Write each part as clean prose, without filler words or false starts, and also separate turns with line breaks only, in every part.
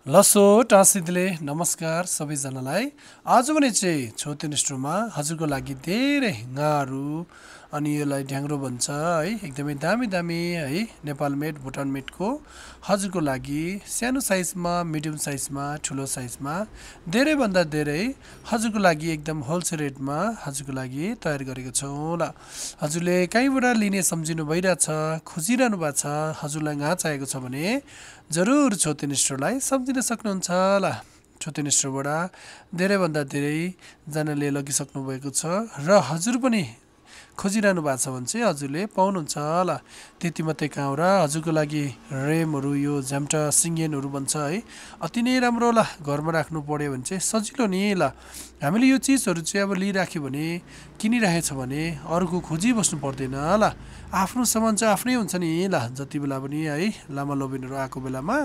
लसो टाँसिदिले नमस्कार सबैजनालाई। आज भने चाहिँ छोते निष्ठुरमा हजुरको लागि धेरै गाह्रो अनि यसलाई ढ्याङ्ग्रो भन्छ है, एकदमै दामी दामी है, नेपाल मेड भुटान मेडको हजुरको लागि सानो साइजमा, मिडियम साइजमा, ठुलो साइजमा धेरैभन्दा धेरै हजुरको लागि एकदम होलसेल रेटमा हजुरको लागि तयार गरेको छौँ ल। हजुरले कहीँबाट लिने सम्झिनु भइरहेछ, खोजिरहनु भएको छ, हजुरलाई घाँ चाहिएको छ भने जरुर छोते निष्ठुरलाई सम्झिन सक्नुहुन्छ ल। छोते निष्ठुरबाट धेरैभन्दा धेरैजनाले लगिसक्नु भएको छ र हजुर पनि खोजिरहनु भएको छ भने चाहिँ हजुरले पाउनुहुन्छ ल। त्यति मात्रै कहाँ हो र, हजुरको लागि रेमहरू, यो झ्याम्टा सिङ्गेनहरू भन्छ है, अति नै राम्रो ल। घरमा राख्नु पर्यो भने चाहिँ सजिलो नि ल। हामीले यो चिजहरू चाहिँ अब लिइराख्यो भने, किनिराखेछ भने अरूको खोजी बस्नु पर्दैन ल। आफ्नो सामान चाहिँ आफ्नै हुन्छ नि ल। जति बेला पनि है, लामा लोबिनहरू आएको बेलामा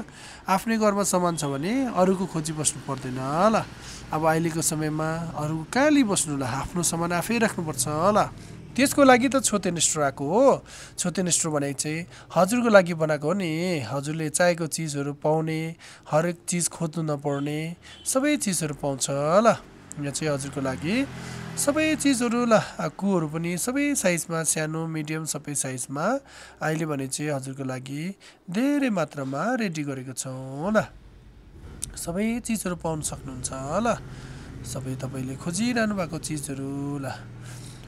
आफ्नै घरमा सामान छ भने अरूको खोजी बस्नु पर्दैन ल। अब अहिलेको समयमा अरू कहाँ लिइबस्नु ल, आफ्नो सामान आफै राख्नुपर्छ ल। त्यसको लागि त छोते निष्ठुर आएको हो। छोते निष्ठुर भनेको चाहिँ हजुरको लागि बनाएको हो नि। हजुरले चाहेको चिजहरू पाउने, हरेक चिज खोज्नु नपर्ने, सबै चिजहरू पाउँछ ल। यहाँ चाहिँ हजुरको लागि सबै चिजहरू ल, कुहरू पनि सबै साइजमा, सानो मिडियम सबै साइजमा अहिले भने चाहिँ हजुरको लागि धेरै मात्रामा रेडी गरेको छौँ ल। सबै चिजहरू पाउन सक्नुहुन्छ ल, सबै तपाईँले खोजिरहनु भएको चिजहरू ल।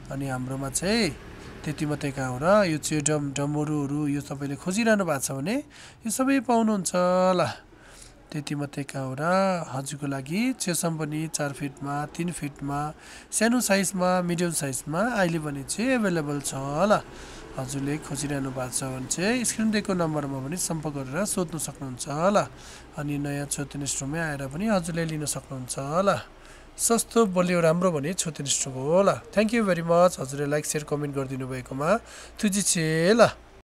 अनि हाम्रोमा चाहिँ त्यति मात्रै कहाँ हो र, यो चाहिँ डमरुहरू यो तपाईँले खोजिरहनु भएको छ भने यो सबै पाउनुहुन्छ ल। त्यति मात्रै कहाँ हो र, हजुरको लागि चेसम पनि 4 फिटमा, 3 फिटमा, सानो साइजमा, मिडियम साइजमा अहिले पनि चाहिँ एभाइलेबल छ ल। हजुरले खोजिरहनु भएको छ भने चाहिँ स्क्रिन दिएको नम्बरमा पनि सम्पर्क गरेर सोध्नु सक्नुहुन्छ ल। अनि नयाँ छोते निष्ठुरमै आएर पनि हजुरले लिन सक्नुहुन्छ ल। सस्तो बलियो राम्रो भने छोते निष्ठुरको हो ल। Thank you very much. हजुरले लाइक, सेयर, कमेन्ट गरिदिनु भएकोमा तुजी छे ल।